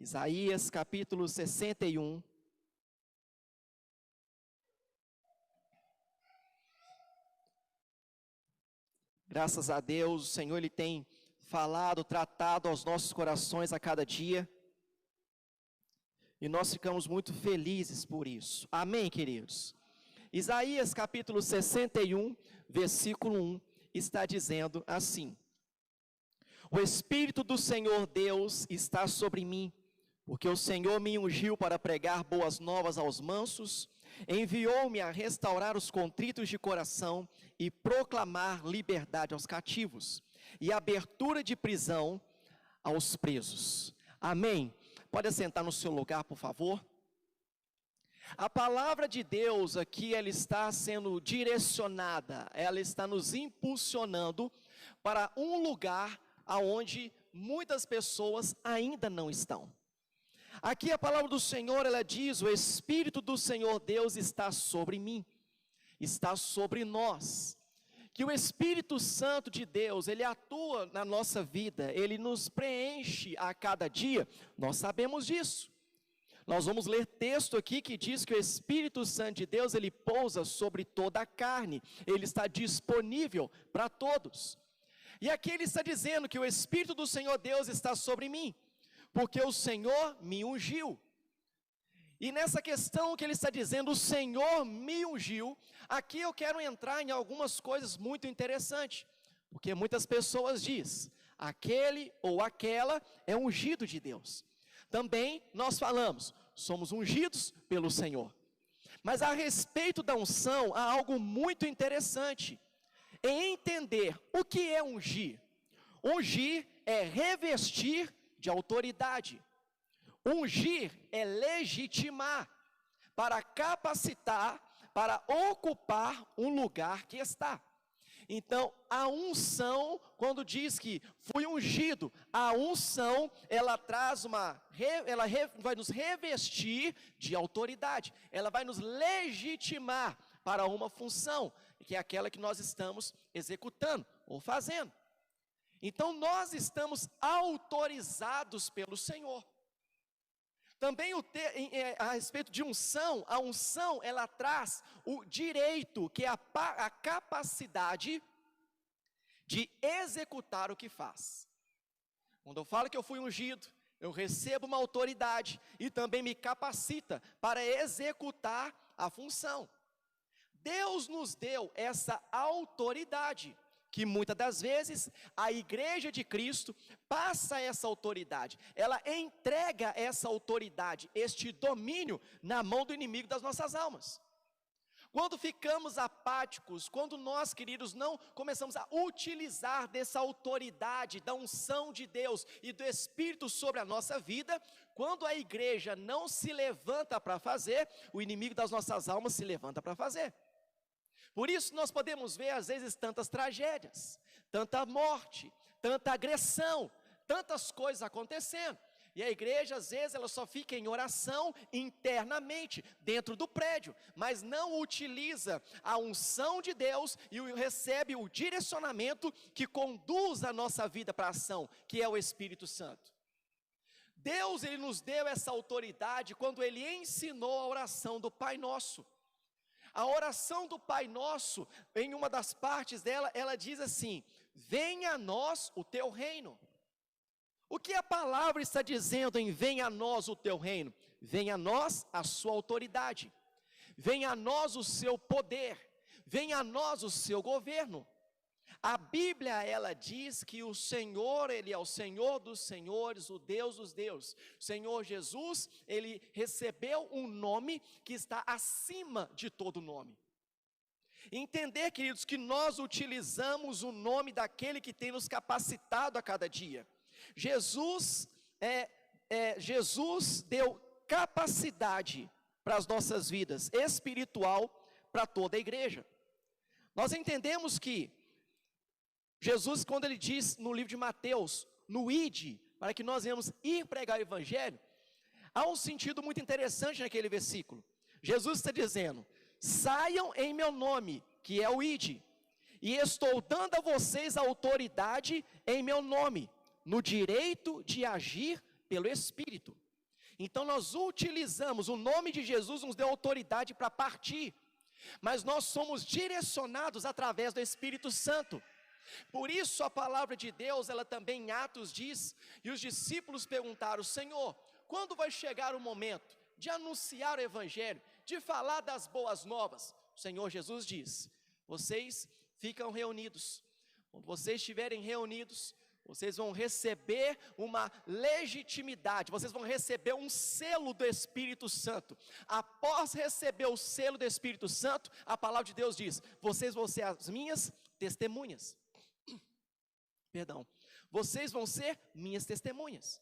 Isaías capítulo 61. Graças a Deus, o Senhor Ele tem falado, tratado aos nossos corações a cada dia. E nós ficamos muito felizes por isso. Amém, queridos? Isaías capítulo 61, versículo 1, está dizendo assim: O Espírito do Senhor Deus está sobre mim, porque o Senhor me ungiu para pregar boas novas aos mansos, enviou-me a restaurar os contritos de coração e proclamar liberdade aos cativos e abertura de prisão aos presos. Amém? Pode assentar no seu lugar, por favor. A palavra de Deus aqui, ela está sendo direcionada, ela está nos impulsionando para um lugar aonde muitas pessoas ainda não estão. Aqui a palavra do Senhor, ela diz: o Espírito do Senhor Deus está sobre mim, está sobre nós. Que o Espírito Santo de Deus, ele atua na nossa vida, ele nos preenche a cada dia, nós sabemos disso. Nós vamos ler texto aqui que diz que o Espírito Santo de Deus, ele pousa sobre toda a carne, ele está disponível para todos. E aqui ele está dizendo que o Espírito do Senhor Deus está sobre mim, porque o Senhor me ungiu. E nessa questão que ele está dizendo, o Senhor me ungiu, aqui eu quero entrar em algumas coisas muito interessantes, porque muitas pessoas dizem, aquele ou aquela é ungido de Deus. Também nós falamos, somos ungidos pelo Senhor. Mas a respeito da unção, há algo muito interessante, em entender o que é ungir. Ungir é revestir de autoridade. Ungir é legitimar, para capacitar, para ocupar um lugar que está. Então, a unção, quando diz que fui ungido, a unção, ela traz vai nos revestir de autoridade, ela vai nos legitimar para uma função, que é aquela que nós estamos executando ou fazendo. Então, nós estamos autorizados pelo Senhor. Também a respeito de unção, a unção ela traz o direito, que é a capacidade de executar o que faz. Quando eu falo que eu fui ungido, eu recebo uma autoridade e também me capacita para executar a função. Deus nos deu essa autoridade, que muitas das vezes a igreja de Cristo passa essa autoridade, ela entrega essa autoridade, este domínio na mão do inimigo das nossas almas. Quando ficamos apáticos, quando nós, queridos, não começamos a utilizar dessa autoridade, da unção de Deus e do Espírito sobre a nossa vida, quando a igreja não se levanta para fazer, o inimigo das nossas almas se levanta para fazer. Por isso nós podemos ver às vezes tantas tragédias, tanta morte, tanta agressão, tantas coisas acontecendo. E a igreja às vezes ela só fica em oração internamente, dentro do prédio, mas não utiliza a unção de Deus e recebe o direcionamento que conduz a nossa vida para a ação, que é o Espírito Santo. Deus ele nos deu essa autoridade quando ele ensinou a oração do Pai Nosso. A oração do Pai Nosso, em uma das partes dela, ela diz assim: venha a nós o teu reino. O que a palavra está dizendo em venha a nós o teu reino? Venha a nós a sua autoridade, venha a nós o seu poder, venha a nós o seu governo. A Bíblia, ela diz que o Senhor, ele é o Senhor dos senhores, o Deus dos deuses. O Senhor Jesus, ele recebeu um nome que está acima de todo nome. Entender, queridos, que nós utilizamos o nome daquele que tem nos capacitado a cada dia. Jesus deu capacidade para as nossas vidas, espiritual, para toda a igreja. Nós entendemos que Jesus, quando ele diz no livro de Mateus, no ide, para que nós venhamos ir pregar o evangelho, há um sentido muito interessante naquele versículo. Jesus está dizendo: saiam em meu nome, que é o ide, e estou dando a vocês a autoridade em meu nome, no direito de agir pelo Espírito. Então nós utilizamos, o nome de Jesus nos deu autoridade para partir, mas nós somos direcionados através do Espírito Santo. Por isso a palavra de Deus, ela também em Atos diz, e os discípulos perguntaram: Senhor, quando vai chegar o momento de anunciar o Evangelho, de falar das boas novas? O Senhor Jesus diz: vocês ficam reunidos, quando vocês estiverem reunidos, vocês vão receber uma legitimidade, vocês vão receber um selo do Espírito Santo. Após receber o selo do Espírito Santo, a palavra de Deus diz: vocês vão ser as minhas testemunhas. Vocês vão ser minhas testemunhas.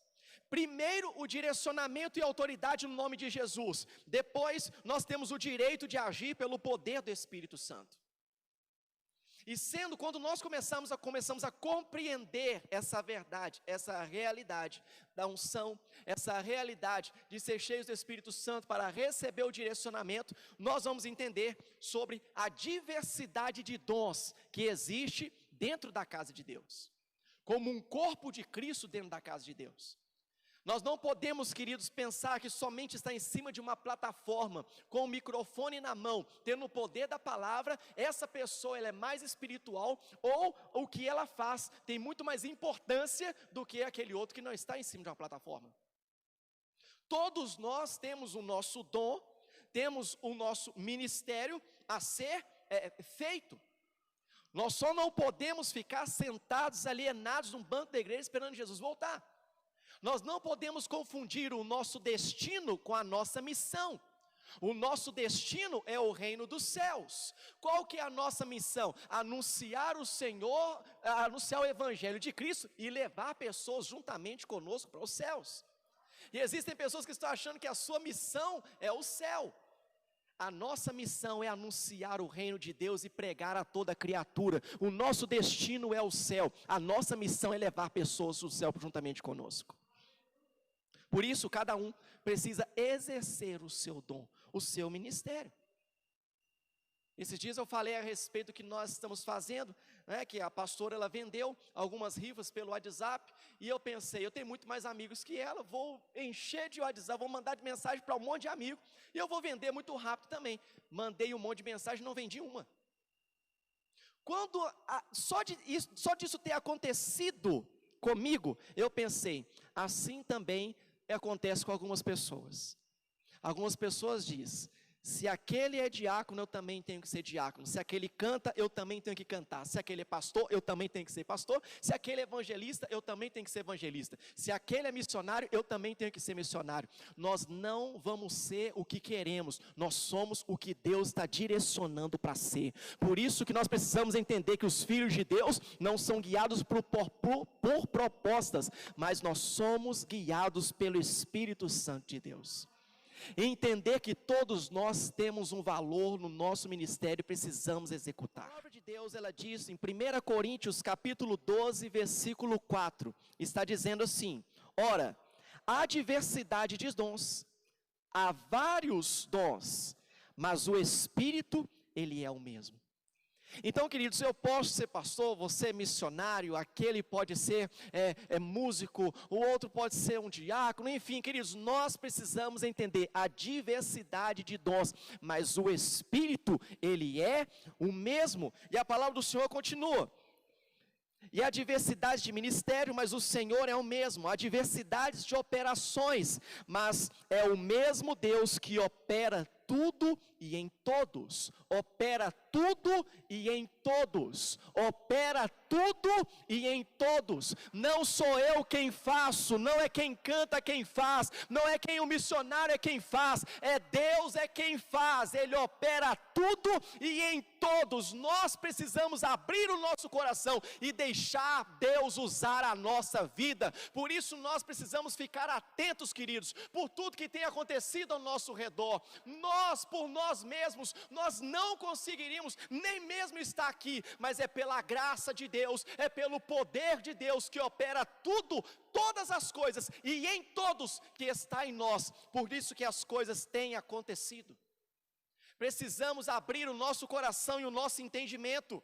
Primeiro, o direcionamento e autoridade no nome de Jesus. Depois, nós temos o direito de agir pelo poder do Espírito Santo. E quando nós começamos a compreender essa verdade, essa realidade da unção, essa realidade de ser cheios do Espírito Santo para receber o direcionamento, nós vamos entender sobre a diversidade de dons que existe dentro da casa de Deus, como um corpo de Cristo dentro da casa de Deus. Nós não podemos, queridos, pensar que somente está em cima de uma plataforma, com o microfone na mão, tendo o poder da palavra, essa pessoa ela é mais espiritual, ou o que ela faz tem muito mais importância do que aquele outro que não está em cima de uma plataforma. Todos nós temos o nosso dom, temos o nosso ministério a ser feito. Nós só não podemos ficar sentados, alienados num banco da igreja esperando Jesus voltar. Nós não podemos confundir o nosso destino com a nossa missão. O nosso destino é o reino dos céus. Qual que é a nossa missão? Anunciar o Senhor, anunciar o Evangelho de Cristo e levar pessoas juntamente conosco para os céus. E existem pessoas que estão achando que a sua missão é o céu. A nossa missão é anunciar o reino de Deus e pregar a toda criatura. O nosso destino é o céu. A nossa missão é levar pessoas do céu juntamente conosco. Por isso, cada um precisa exercer o seu dom, o seu ministério. Esses dias eu falei a respeito do que nós estamos fazendo, né, que a pastora ela vendeu algumas rifas pelo WhatsApp, e eu pensei, eu tenho muito mais amigos que ela, vou encher de WhatsApp, vou mandar de mensagem para um monte de amigo, e eu vou vender muito rápido também. Mandei um monte de mensagem, não vendi uma. Só disso ter acontecido comigo, eu pensei, assim também acontece com algumas pessoas. Algumas pessoas dizem: se aquele é diácono, eu também tenho que ser diácono. Se aquele canta, eu também tenho que cantar. Se aquele é pastor, eu também tenho que ser pastor. Se aquele é evangelista, eu também tenho que ser evangelista. Se aquele é missionário, eu também tenho que ser missionário. Nós não vamos ser o que queremos, nós somos o que Deus está direcionando para ser. Por isso que nós precisamos entender que os filhos de Deus não são guiados por propostas, mas nós somos guiados pelo Espírito Santo de Deus. Entender que todos nós temos um valor no nosso ministério e precisamos executar. A palavra de Deus, ela diz em 1 Coríntios capítulo 12, versículo 4, está dizendo assim: ora, há diversidade de dons, há vários dons, mas o Espírito, ele é o mesmo. Então, queridos, eu posso ser pastor, você é missionário, aquele pode ser músico, o outro pode ser um diácono, enfim, queridos, nós precisamos entender a diversidade de dons, mas o Espírito, ele é o mesmo, e a palavra do Senhor continua. E a diversidade de ministério, mas o Senhor é o mesmo. Há diversidades de operações, mas é o mesmo Deus que opera tudo e em todos. Opera tudo e em todos. Opera tudo e em todos. Não sou eu quem faço, não é quem canta quem faz, não é quem o missionário é quem faz, é Deus é quem faz. Ele opera tudo e em todos. Nós precisamos abrir o nosso coração e deixar Deus usar a nossa vida. Por isso nós precisamos ficar atentos, queridos, por tudo que tem acontecido ao nosso redor. Nós, por nós mesmos, nós não conseguiríamos nem mesmo estar aqui, mas é pela graça de Deus, é pelo poder de Deus que opera tudo, todas as coisas e em todos que está em nós. Por isso que as coisas têm acontecido. Precisamos abrir o nosso coração e o nosso entendimento.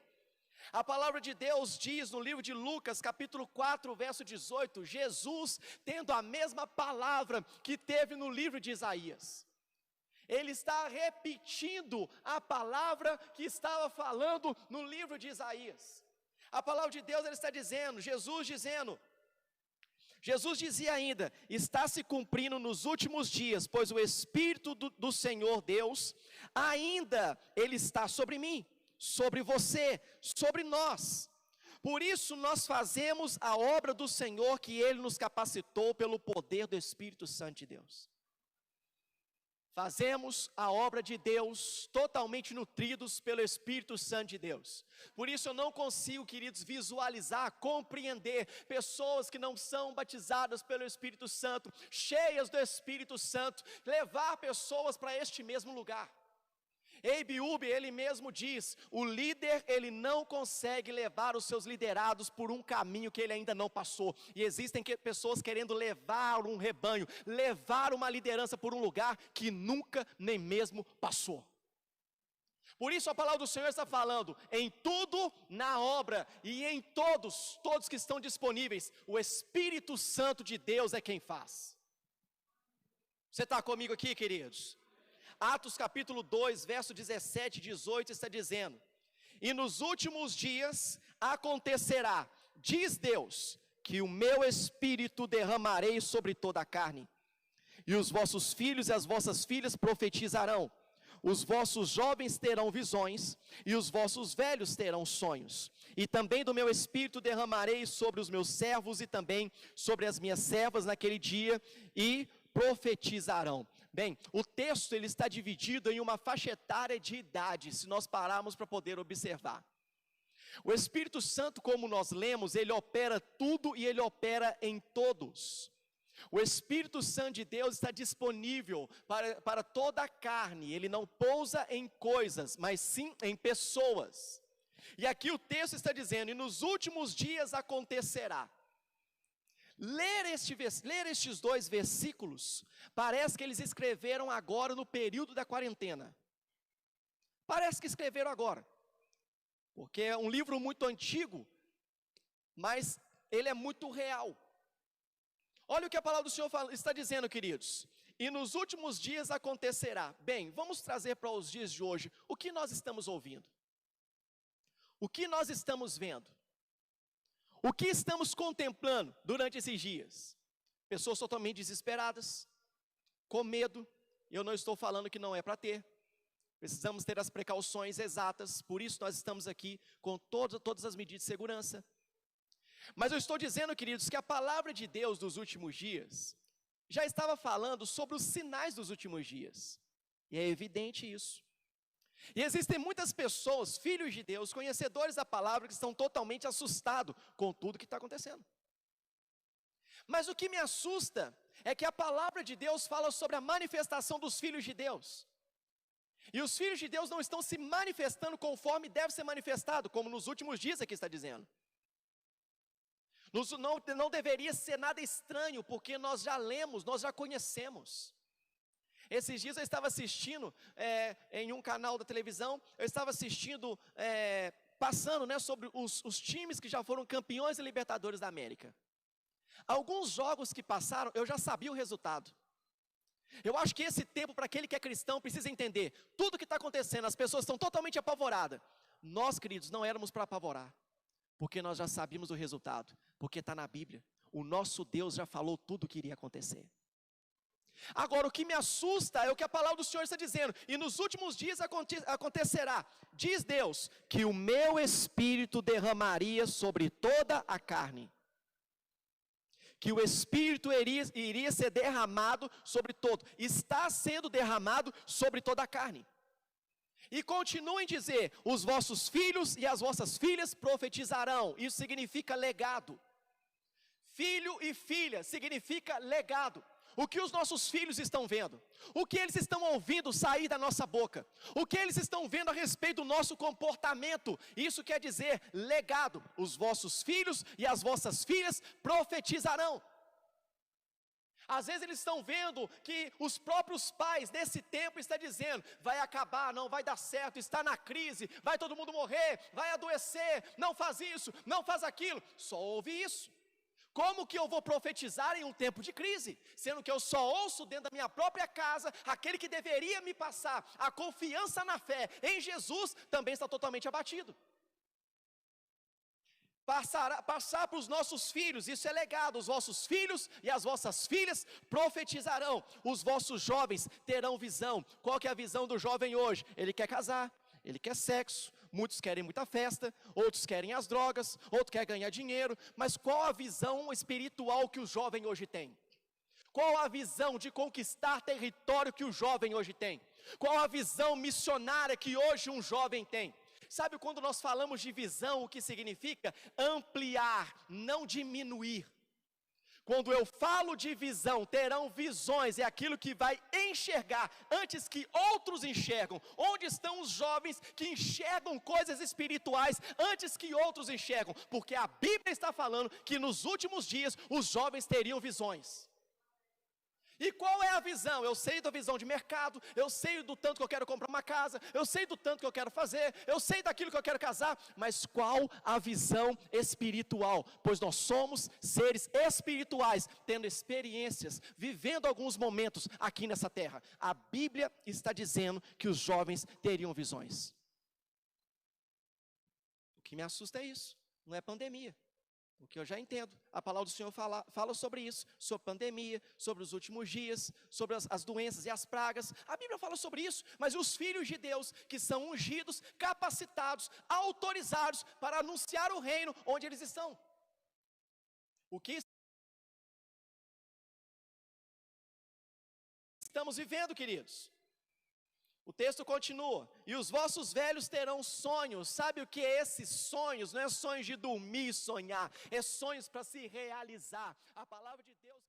A palavra de Deus diz no livro de Lucas, capítulo 4, verso 18, Jesus tendo a mesma palavra que teve no livro de Isaías. Ele está repetindo a palavra que estava falando no livro de Isaías. A palavra de Deus, ele está dizendo, Jesus dizia ainda, está se cumprindo nos últimos dias, pois o Espírito do Senhor Deus, ainda Ele está sobre mim, sobre você, sobre nós. Por isso nós fazemos a obra do Senhor que Ele nos capacitou pelo poder do Espírito Santo de Deus. Fazemos a obra de Deus totalmente nutridos pelo Espírito Santo de Deus. Por isso eu não consigo, queridos, visualizar, compreender pessoas que não são batizadas pelo Espírito Santo, cheias do Espírito Santo, levar pessoas para este mesmo lugar. Abe Uber, ele mesmo diz, o líder, ele não consegue levar os seus liderados por um caminho que ele ainda não passou. E existem pessoas querendo levar um rebanho, levar uma liderança por um lugar que nunca nem mesmo passou. Por isso a palavra do Senhor está falando, em tudo na obra e em todos que estão disponíveis, o Espírito Santo de Deus é quem faz. Você está comigo aqui, queridos? Atos capítulo 2, verso 17 e 18 está dizendo, e nos últimos dias acontecerá, diz Deus, que o meu Espírito derramarei sobre toda a carne, e os vossos filhos e as vossas filhas profetizarão, os vossos jovens terão visões, e os vossos velhos terão sonhos, e também do meu Espírito derramarei sobre os meus servos e também sobre as minhas servas naquele dia, e profetizarão. Bem, o texto ele está dividido em uma faixa etária de idade, se nós pararmos para poder observar. O Espírito Santo, como nós lemos, ele opera tudo e ele opera em todos. O Espírito Santo de Deus está disponível para toda a carne, ele não pousa em coisas, mas sim em pessoas. E aqui o texto está dizendo, e nos últimos dias acontecerá. Ler estes dois versículos, parece que eles escreveram agora no período da quarentena. Parece que escreveram agora, porque é um livro muito antigo, mas ele é muito real. Olha o que a palavra do Senhor está dizendo, queridos. E nos últimos dias acontecerá. Bem, vamos trazer para os dias de hoje, o que nós estamos ouvindo? O que nós estamos vendo? O que estamos contemplando durante esses dias? Pessoas totalmente desesperadas, com medo. Eu não estou falando que não é para ter. Precisamos ter as precauções exatas, por isso nós estamos aqui com todas as medidas de segurança. Mas eu estou dizendo, queridos, que a palavra de Deus dos últimos dias já estava falando sobre os sinais dos últimos dias. E é evidente isso. E existem muitas pessoas, filhos de Deus, conhecedores da palavra, que estão totalmente assustados com tudo que está acontecendo. Mas o que me assusta é que a palavra de Deus fala sobre a manifestação dos filhos de Deus. E os filhos de Deus não estão se manifestando conforme deve ser manifestado, como nos últimos dias aqui está dizendo. Não deveria ser nada estranho, porque nós já lemos, nós já conhecemos. Esses dias eu estava assistindo em um canal da televisão, eu estava assistindo, passando sobre os times que já foram campeões e Libertadores da América. Alguns jogos que passaram, eu já sabia o resultado. Eu acho que esse tempo, para aquele que é cristão, precisa entender, tudo que está acontecendo, as pessoas estão totalmente apavoradas. Nós, queridos, não éramos para apavorar, porque nós já sabíamos o resultado, porque está na Bíblia. O nosso Deus já falou tudo o que iria acontecer. Agora, o que me assusta é o que a palavra do Senhor está dizendo, e nos últimos dias acontecerá, diz Deus, que o meu Espírito derramaria sobre toda a carne, que o Espírito iria ser derramado sobre todo, está sendo derramado sobre toda a carne, e continuem a dizer, os vossos filhos e as vossas filhas profetizarão, isso significa legado, filho e filha significa legado. O que os nossos filhos estão vendo, o que eles estão ouvindo sair da nossa boca, o que eles estão vendo a respeito do nosso comportamento, isso quer dizer legado, os vossos filhos e as vossas filhas profetizarão. Às vezes eles estão vendo que os próprios pais nesse tempo estão dizendo, vai acabar, não vai dar certo, está na crise, vai todo mundo morrer, vai adoecer, não faz isso, não faz aquilo. Só ouve isso. Como que eu vou profetizar em um tempo de crise? Sendo que eu só ouço dentro da minha própria casa, aquele que deveria me passar a confiança na fé em Jesus, também está totalmente abatido. Passar para os nossos filhos, isso é legado, os vossos filhos e as vossas filhas profetizarão, os vossos jovens terão visão. Qual que é a visão do jovem hoje? Ele quer casar, ele quer sexo, muitos querem muita festa, outros querem as drogas, outros querem ganhar dinheiro, mas qual a visão espiritual que o jovem hoje tem? Qual a visão de conquistar território que o jovem hoje tem? Qual a visão missionária que hoje um jovem tem? Sabe quando nós falamos de visão, o que significa? Ampliar, não diminuir. Quando eu falo de visão, terão visões, é aquilo que vai enxergar, antes que outros enxergam. Onde estão os jovens que enxergam coisas espirituais, antes que outros enxergam? Porque a Bíblia está falando que nos últimos dias, os jovens teriam visões. E qual é a visão? Eu sei da visão de mercado, eu sei do tanto que eu quero comprar uma casa, eu sei do tanto que eu quero fazer, eu sei daquilo que eu quero casar, mas qual a visão espiritual? Pois nós somos seres espirituais, tendo experiências, vivendo alguns momentos aqui nessa terra. A Bíblia está dizendo que os jovens teriam visões. O que me assusta é isso, não é pandemia. Porque eu já entendo, a palavra do Senhor fala sobre isso, sobre pandemia, sobre os últimos dias, sobre as doenças e as pragas. A Bíblia fala sobre isso, mas os filhos de Deus que são ungidos, capacitados, autorizados para anunciar o reino onde eles estão. O que estamos vivendo, queridos? O texto continua, e os vossos velhos terão sonhos. Sabe o que é esses sonhos? Não é sonhos de dormir e sonhar, é sonhos para se realizar. A palavra de Deus